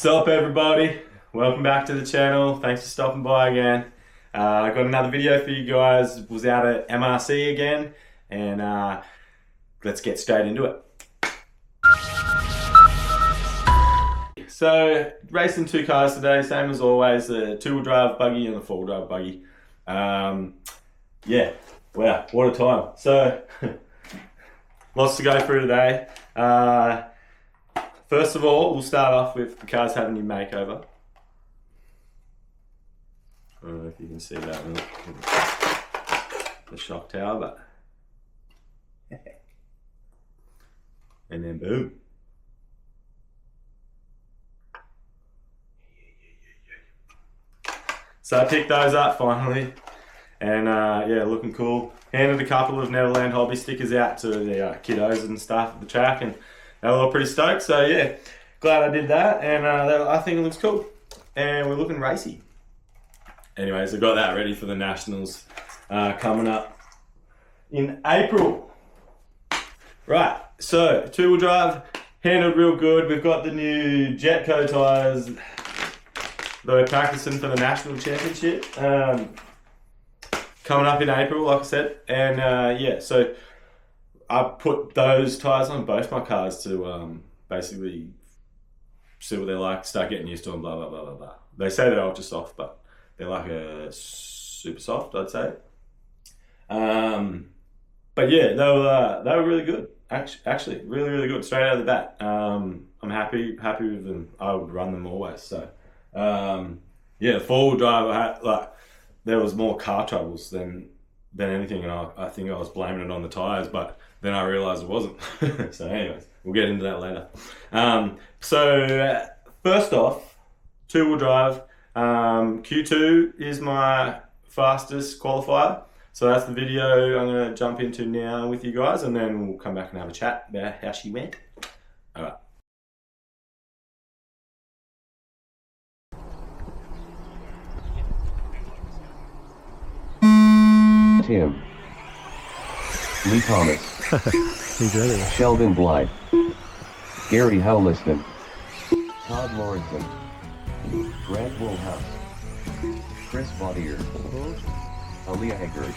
Sup everybody, welcome back to the channel. Thanks for stopping by again. I got another video for you guys. Was out at MRC again, and let's get straight into it. So racing two cars today, same as always, the two-wheel drive buggy and the four-wheel drive buggy. Yeah, wow, what a time. So lots to go through today. First of all, we'll start off with the car's had a new makeover. I don't know if you can see that in the shock tower, but and then boom. So I picked those up finally, and yeah, looking cool. Handed a couple of Neverland Hobby stickers out to the kiddos and stuff at the track, and they were all pretty stoked. So yeah, glad I did that, and I think it looks cool, and we're looking racy. Anyways, I got that ready for the Nationals coming up in April. Right, so two-wheel drive, handled real good. We've got the new Jetco tyres that we're practicing for the National Championship coming up in April, like I said. And yeah, so I put those tyres on both my cars to basically see what they're like, start getting used to them, blah, blah, blah, blah, blah. They say they're ultra soft, but they're like a super soft, I'd say. But yeah, they were really good. Actually, really, really good straight out of the bat. I'm happy with them. I would run them always. So yeah, four-wheel drive, there was more car troubles than anything, and I think I was blaming it on the tyres, but then I realised it wasn't. So anyways, we'll get into that later. So first off, two-wheel drive. Q2 is my fastest qualifier. So that's the video I'm going to jump into now with you guys, and then we'll come back and have a chat about how she went. All right. Tim, Lee Thomas, Sheldon Blythe, Gary Howliston, Todd Lawrenson, Grant Woolhouse, Chris Bodier, Aaliyah Eggers.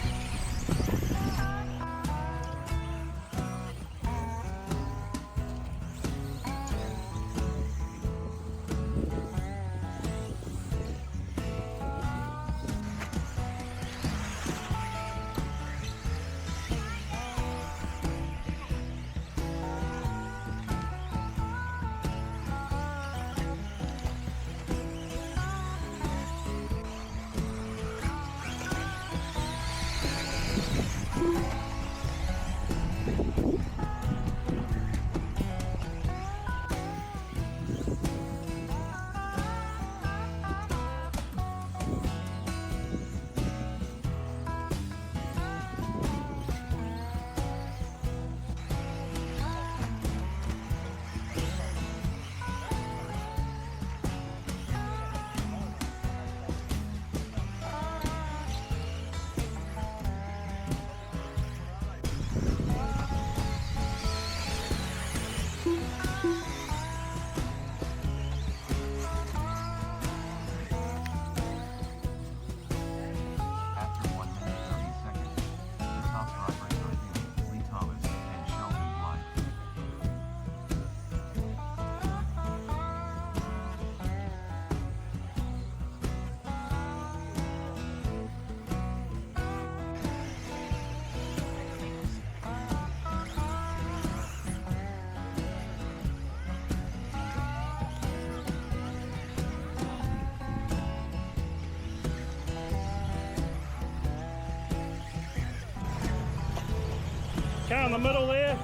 Car in the middle there.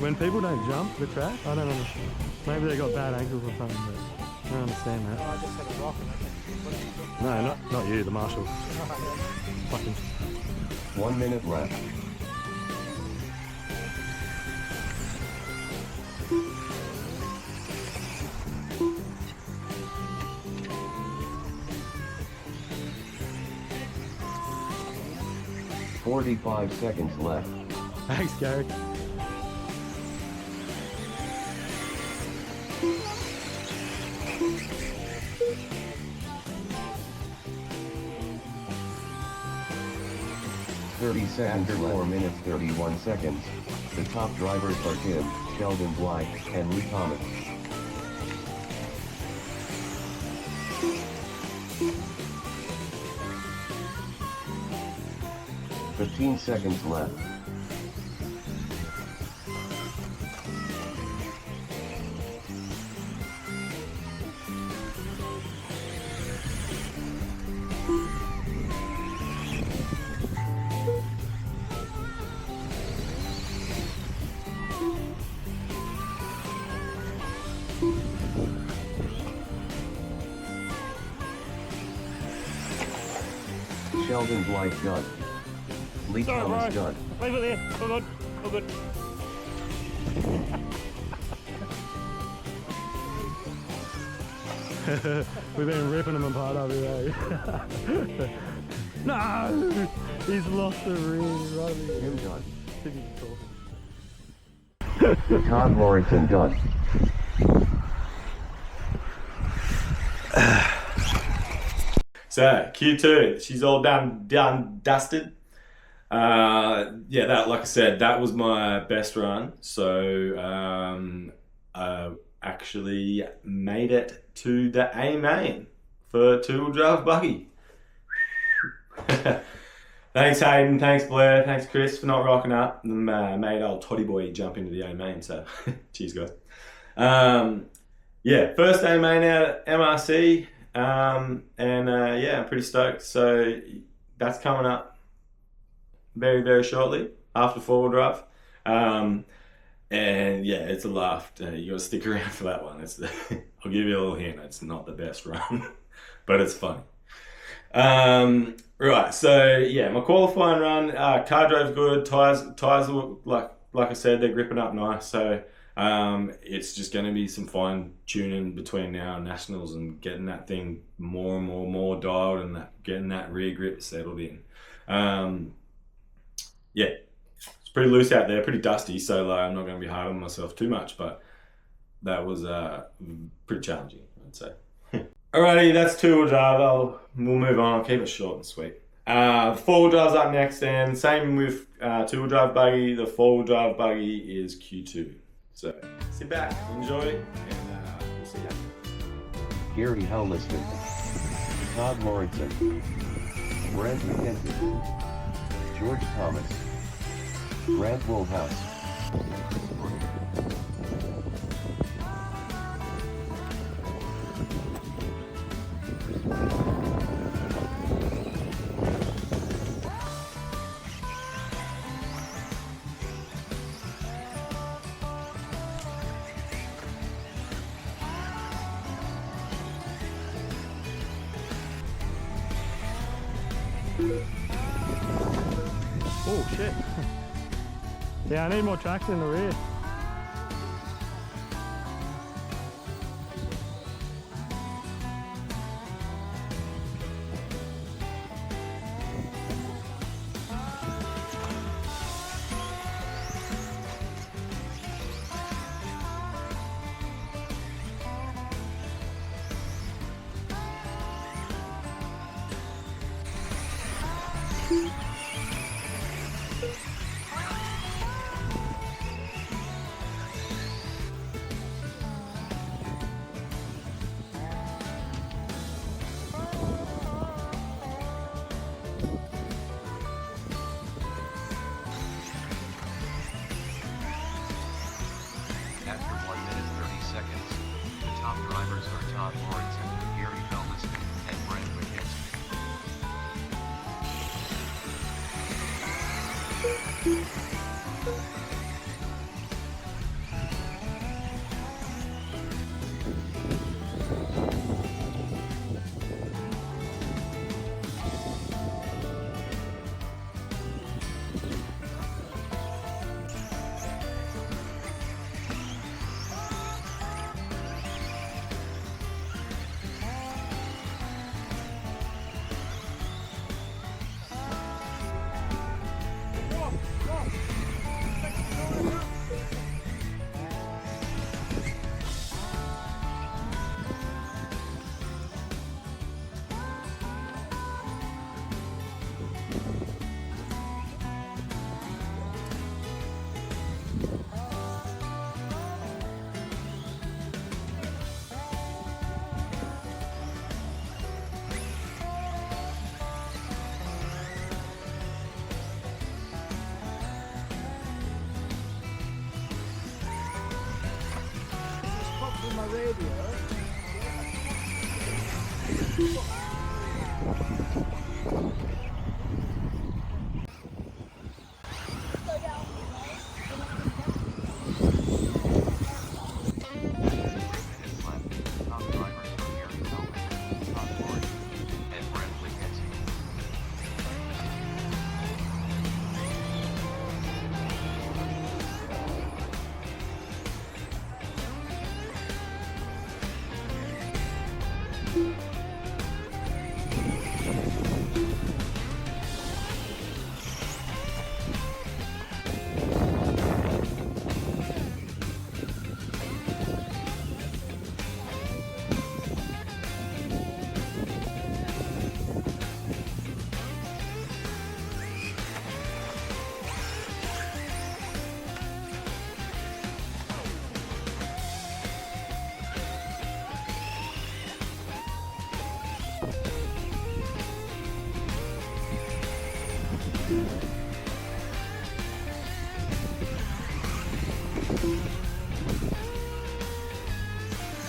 When people don't jump the track, I don't understand. Maybe they got bad ankles or something, but I don't understand that. Oh, I just had a rock and I think. No, not you, the marshal. Fucking. 1 minute left. "45 seconds left. Thanks, Gary. After 4 minutes 31 seconds, the top drivers are Tim, Sheldon Blythe, and Lee Thomas. "15 seconds left. Sheldon Blythe done. Lee Thomas done. Leave it there. All good. All good. We've been ripping them apart over there. No! He's lost the ring. Right. Him done. Todd Lawrenson done. So Q2, she's all done, dusted. Yeah, that, like I said, that was my best run. So I actually made it to the A main for two-wheel drive buggy. Thanks Hayden, thanks Blair, thanks Chris for not rocking up. Made old Toddy boy jump into the A main. So cheers guys. Yeah, first A main out at MRC. Yeah, I'm pretty stoked. So that's coming up very, very shortly after four-wheel drive. And yeah, it's a laugh. You gotta stick around for that one. I'll give you a little hint. It's not the best run, but it's funny. Right, so yeah, my qualifying run, car drive's good. Tires look like I said, they're gripping up nice. So it's just going to be some fine tuning between now and nationals and getting that thing more and more dialed and getting that rear grip settled in. Yeah, it's pretty loose out there, pretty dusty, so I'm not going to be hard on myself too much, but that was pretty challenging, I'd say. Alrighty, that's two-wheel drive. We'll move on. I'll keep it short and sweet. Four-wheel drive's up next, and same with two-wheel drive buggy. The four-wheel drive buggy is Q2. So sit back, enjoy, and we'll see you. Gary Helliston, Todd Lawrenson, Brent McKenzie, George Thomas, Grant Woolhouse. Oh shit. Yeah, I need more traction in the rear. After 1 minute 30 seconds, the top drivers are Todd Lawrenson, Gary Helliston, and Brent McKenzie.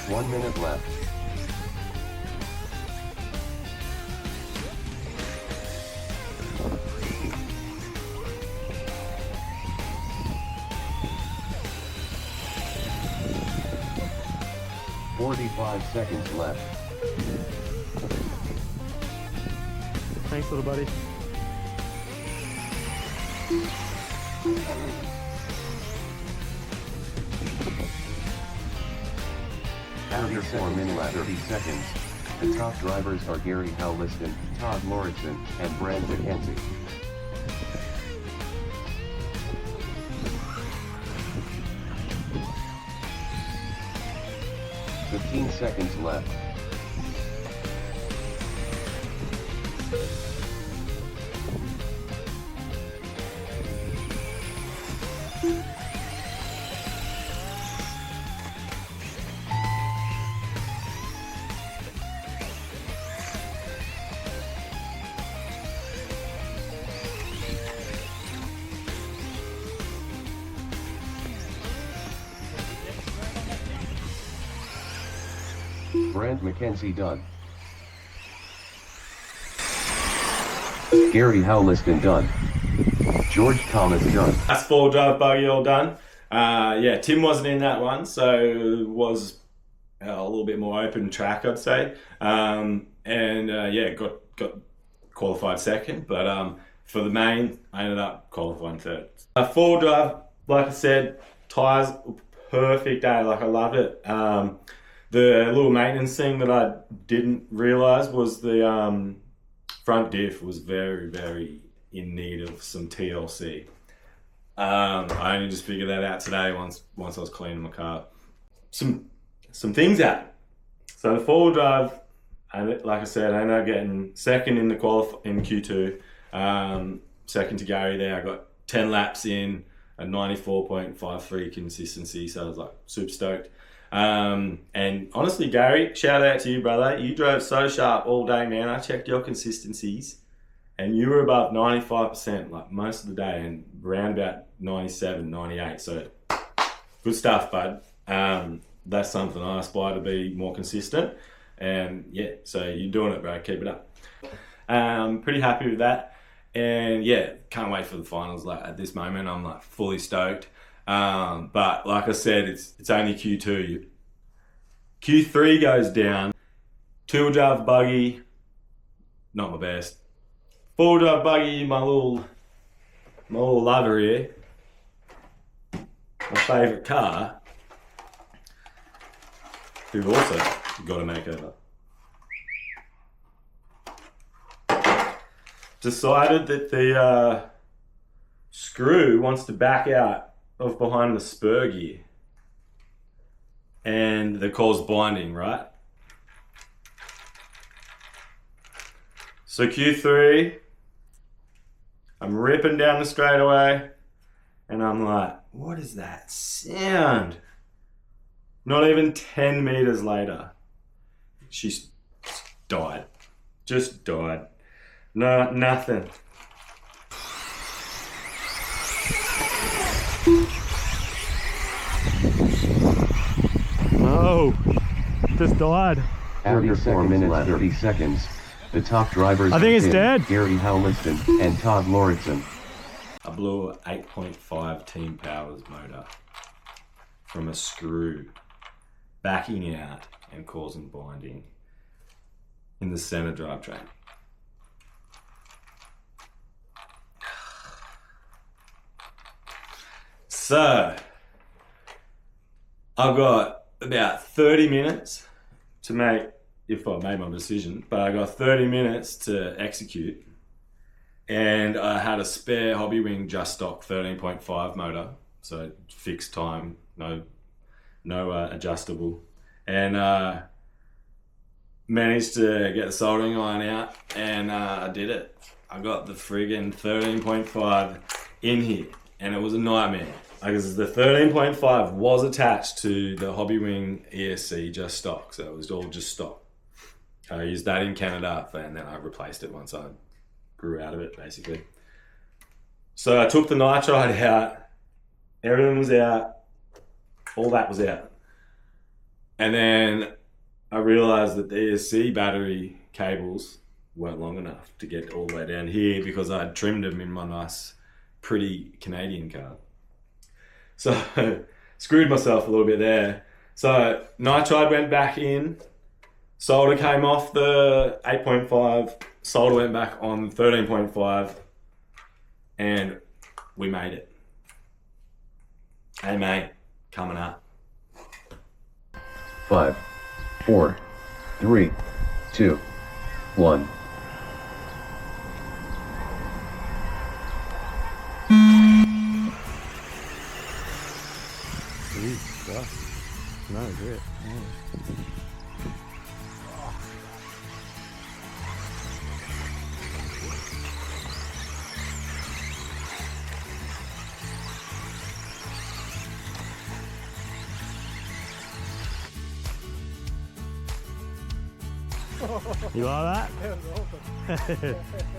1 minute left. $45 left. Thanks, little buddy. After 4 minutes 30 seconds, the top drivers are Gary Halliston, Todd Lauritsen, and Brent McKenzie. $15 seconds left. Brent McKenzie done. Gary Halliston done. George Thomas done. That's 4-drive buggy all done. Yeah, Tim wasn't in that one, so it was a little bit more open track, I'd say. Yeah, got qualified second, but for the main, I ended up qualifying third. 4-drive, like I said, tyres perfect day. Like I loved it. The little maintenance thing that I didn't realise was the front diff was very, very in need of some TLC. I only just figured that out today once I was cleaning my car. Some things out. So the 4-wheel drive, like I said, I ended up getting second in the in Q2. Second to Gary there. I got 10 laps in, a 94.53 consistency, so I was like super stoked. And honestly, Gary, shout out to you, brother. You drove so sharp all day, man. I checked your consistencies and you were above 95% like most of the day and around about 97, 98. So good stuff, bud. That's something I aspire to be more consistent. And yeah, so you're doing it, bro. Keep it up. Pretty happy with that. And yeah, can't wait for the finals. Like at this moment, I'm like fully stoked. But like I said, it's only Q2. Q3 goes down. 2-wheel drive buggy, not my best. 4-wheel drive buggy, my little lover here. My favourite car. Who also got a makeover. Decided that the screw wants to back out of behind the spur gear and the coil's binding, right? So Q3, I'm ripping down the straightaway and I'm like, what is that sound? Not even 10 meters later, she's died. Just died. No, nothing. No. Just died. After 4 minutes 30 seconds, the top drivers I think are it's Tim, dead. Gary Howliston, and Todd Lauritsen. I blew an 8.5 team powers motor from a screw backing out and causing binding in the center drivetrain. So I've got about 30 minutes to make, if I made my decision, but I got 30 minutes to execute. And I had a spare Hobbywing Justock 13.5 motor, so fixed time, no adjustable, and managed to get the soldering iron out, and I did it. I got the friggin' 13.5 in here, and it was a nightmare. Because the 13.5 was attached to the Hobbywing ESC just stock, so it was all just stock. I used that in Canada, and then I replaced it once I grew out of it, basically. So I took the nitride out, everything was out, all that was out. And then I realized that the ESC battery cables weren't long enough to get all the way down here because I had trimmed them in my nice, pretty Canadian car. So screwed myself a little bit there. So nitride went back in, solder came off the 8.5, solder went back on 13.5, and we made it. Hey mate, coming up. 5, 4, 3, 2, 1. No, great. You like that? That was awesome.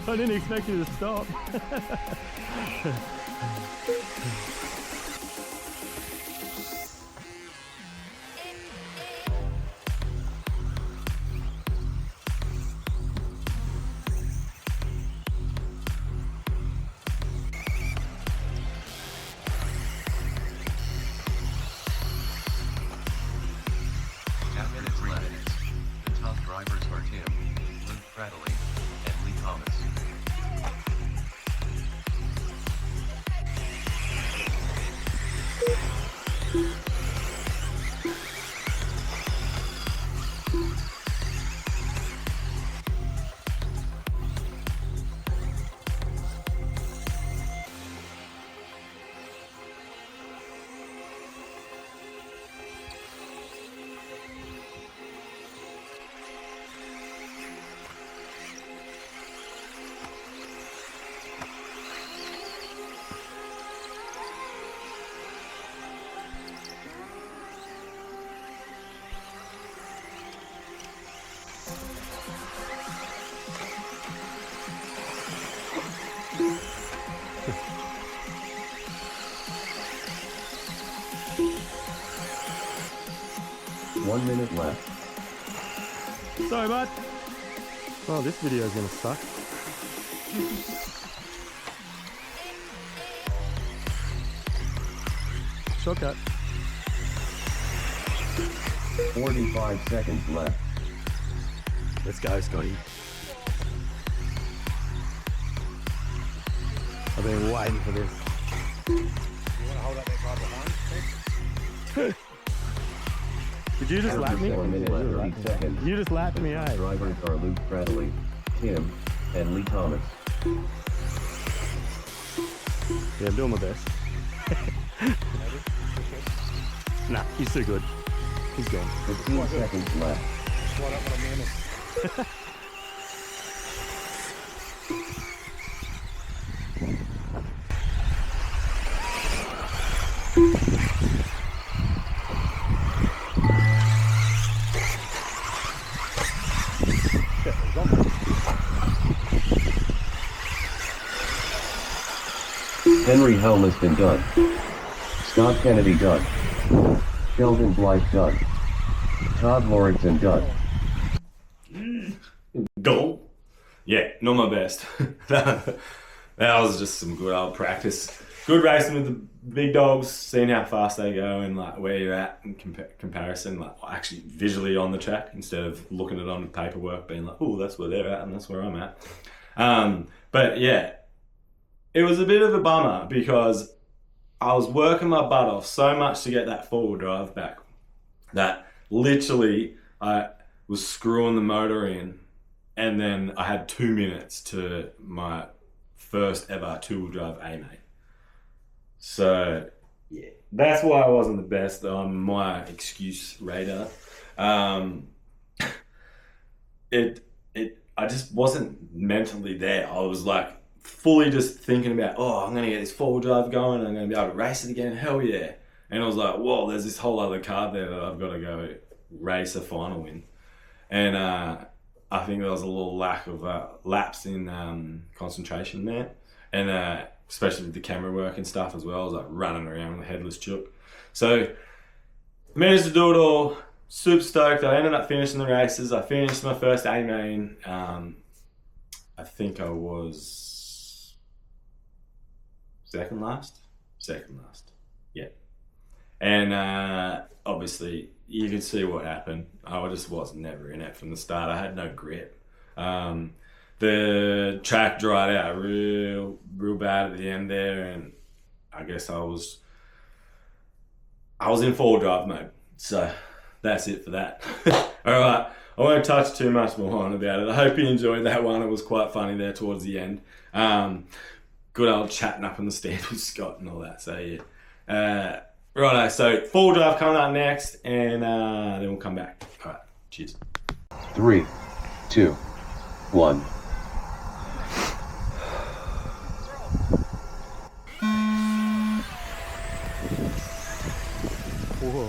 I didn't expect you to stop. Minutes left. The top drivers are 1 minute left. Sorry, bud. Oh, this video is gonna suck. 45 seconds left. Let's go, Scotty. I've been waiting for this. You want to hold up that guy behind? Did you just lap me? 1 minute left, 30 seconds. You just lapped me, eh? Drivers are Luke Bradley, Tim, and Lee Thomas. Yeah, I'm doing my best. Nah, he's too good. He's gone. 15 seconds left. What up, what a menace. Henry Helmiston done. Scott Kennedy done. Sheldon Blythe done. Todd Lawrenson done. Goal. Yeah, not my best. that was just some good old practice. Good racing with the big dogs, seeing how fast they go and like where you're at in comparison, like actually visually on the track instead of looking at it on the paperwork, being like, oh, that's where they're at and that's where I'm at. But yeah, it was a bit of a bummer because I was working my butt off so much to get that four-wheel drive back that literally I was screwing the motor in, and then I had 2 minutes to my first ever two-wheel drive A-main. So yeah, that's why I wasn't the best on my excuse radar. I just wasn't mentally there. I was like fully just thinking about, oh, I'm gonna get this four-wheel drive going, I'm gonna be able to race it again, hell yeah. And I was like, whoa, there's this whole other card there that I've got to go race a final in. And I think there was a little lack of laps in concentration there. And especially with the camera work and stuff as well. I was like running around with a headless chook. So managed to do it all. Super stoked. I ended up finishing the races. I finished my first A-main. I think I was second last. Yeah. And obviously you can see what happened. I just was never in it from the start. I had no grip. The track dried out real bad at the end there, and I guess I was in four-wheel drive mode. So that's it for that. All right, I won't touch too much more on about it. I hope you enjoyed that one. It was quite funny there towards the end. Good old chatting up in the stand with Scott and all that. So yeah. Righto, so four-wheel drive coming up next, and then we'll come back. All right, cheers. 3, 2, 1. Whoa.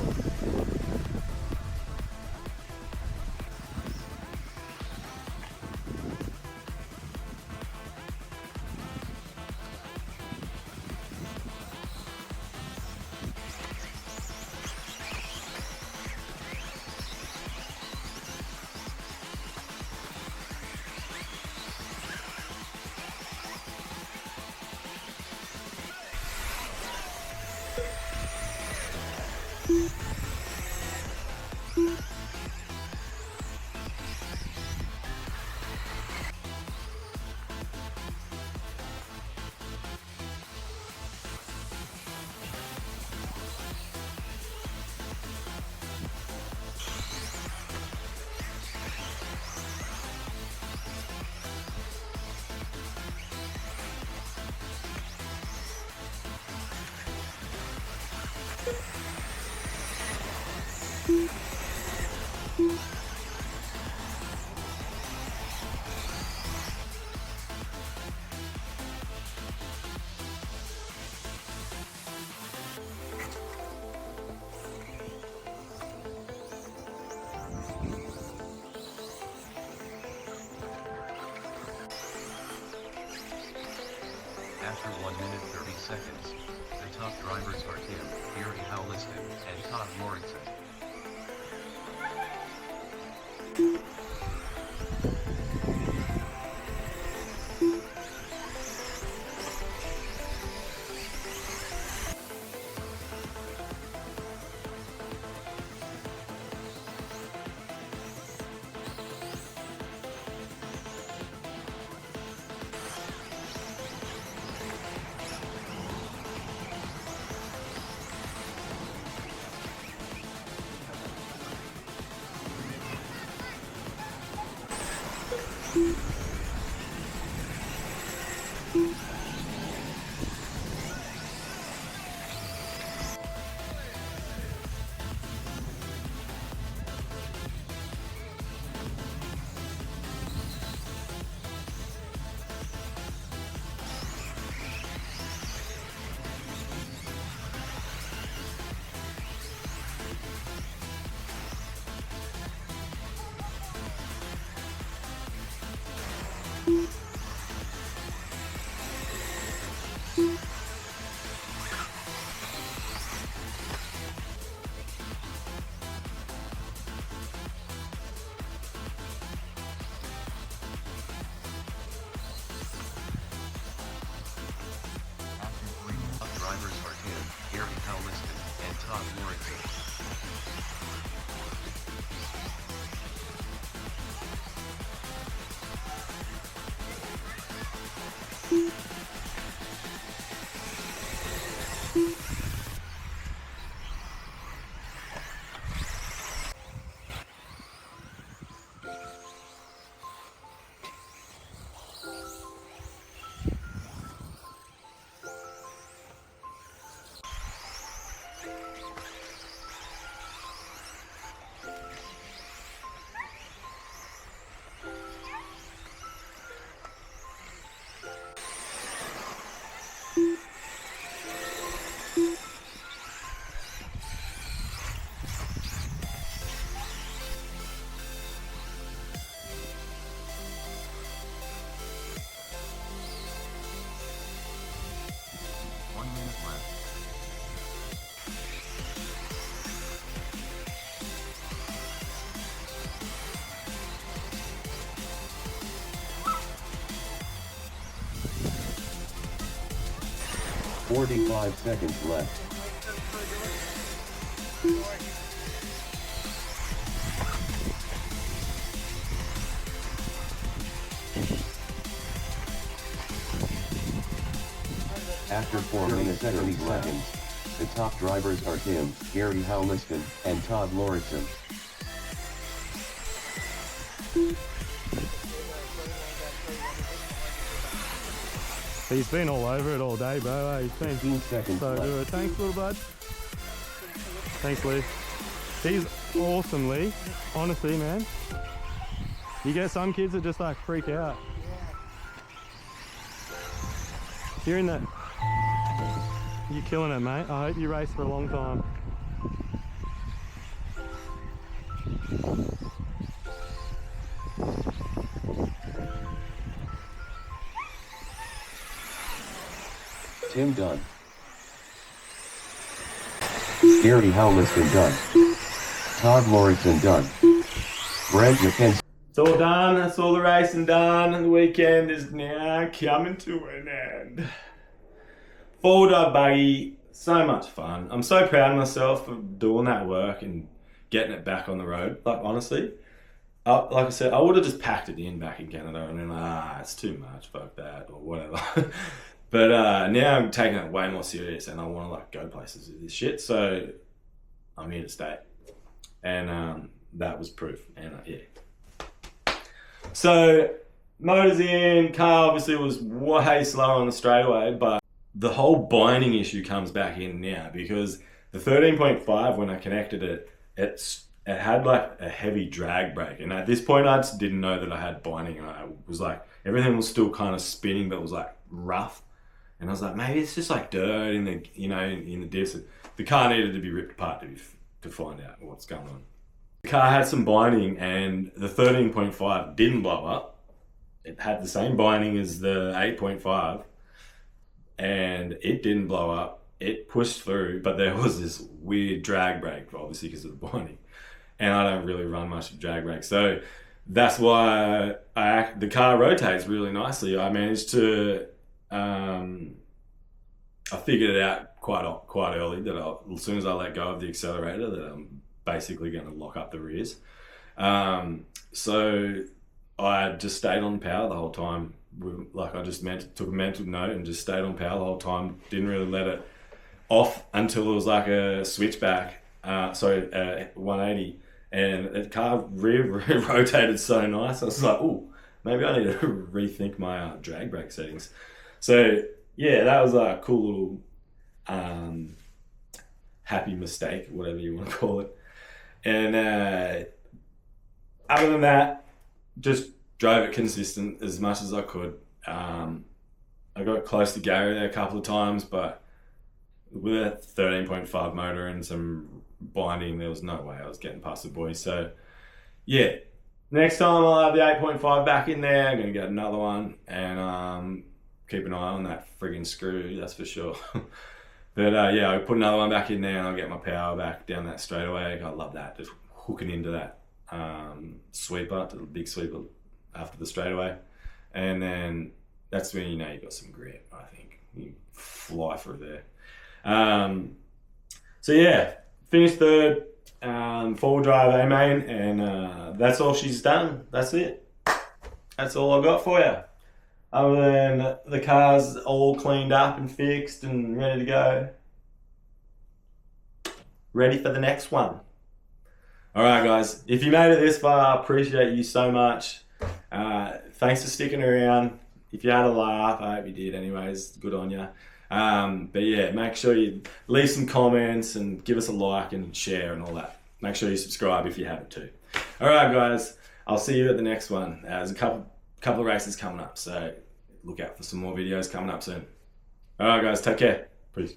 After 1 minute 30 seconds, the top drivers are Tim, Gary Halliston, and Todd Lawrenson. Drivers are Tim, Gary Halliston, and Todd Lawrenson. Left. 45 seconds left. After 4 minutes 30 seconds, the top drivers are Tim, Gary Halliston, and Todd Lawrenson. He's been all over it all day, bro. He's been 15 seconds so left. good. Thanks, little bud. Thanks, Lee. He's awesome, Lee. Honestly, man. You get some kids that just like freak out. You're in that. You're killing it, mate. I hope you race for a long time. Tim done. Gary Halliston done. Todd Lawrenson done. Brent McKenzie. It's all done. That's all the racing done. And the weekend is now coming to an end. Four-wheel drive buggy, so much fun. I'm so proud of myself for doing that work and getting it back on the road. Like, honestly, like I said, I would have just packed it in back in Canada and then, it's too much, fuck that, or whatever. But now I'm taking it way more serious and I want to like go places with this shit. So I'm here to stay. And that was proof. And yeah. So motors in, car obviously was way slower on the straightaway, but the whole binding issue comes back in now because the 13.5, when I connected it, it had like a heavy drag brake. And at this point, I just didn't know that I had binding. And I was like, everything was still kind of spinning, but it was like rough. And I was like, maybe it's just like dirt in the, you know, in the diffs. The car needed to be ripped apart to find out what's going on. The car had some binding and the 13.5 didn't blow up. It had the same binding as the 8.5 and it didn't blow up. It pushed through, but there was this weird drag brake, obviously because of the binding. And I don't really run much of drag brake. So that's why the car rotates really nicely. I managed to, I figured it out quite early that as soon as I let go of the accelerator that I'm basically going to lock up the rears. So I just stayed on power the whole time. Like I just took a mental note and just stayed on power the whole time. Didn't really let it off until it was like a switchback, 180. And the car rotated so nice. I was like, oh, maybe I need to rethink my drag brake settings. So yeah, that was a cool little happy mistake, whatever you want to call it. And other than that, just drove it consistent as much as I could. I got close to Gary there a couple of times, but with a 13.5 motor and some binding, there was no way I was getting past the boys. So yeah, next time I'll have the 8.5 back in there. I'm going to get another one and keep an eye on that friggin' screw, that's for sure. But yeah, I'll put another one back in there and I'll get my power back down that straightaway. I love that, just hooking into that sweeper, to the big sweeper after the straightaway. And then that's when you know you've got some grip, I think. You fly through there. So yeah, finished third, four-wheel drive A-main, and that's all she's done. That's it. That's all I got for you. Other than the car's all cleaned up and fixed and ready to go. Ready for the next one. All right, guys. If you made it this far, I appreciate you so much. Thanks for sticking around. If you had a laugh, I hope you did anyways. Good on you. But yeah, make sure you leave some comments and give us a like and share and all that. Make sure you subscribe if you haven't too. All right, guys. I'll see you at the next one. There's a couple of races coming up, so look out for some more videos coming up soon. All right, guys. Take care. Peace.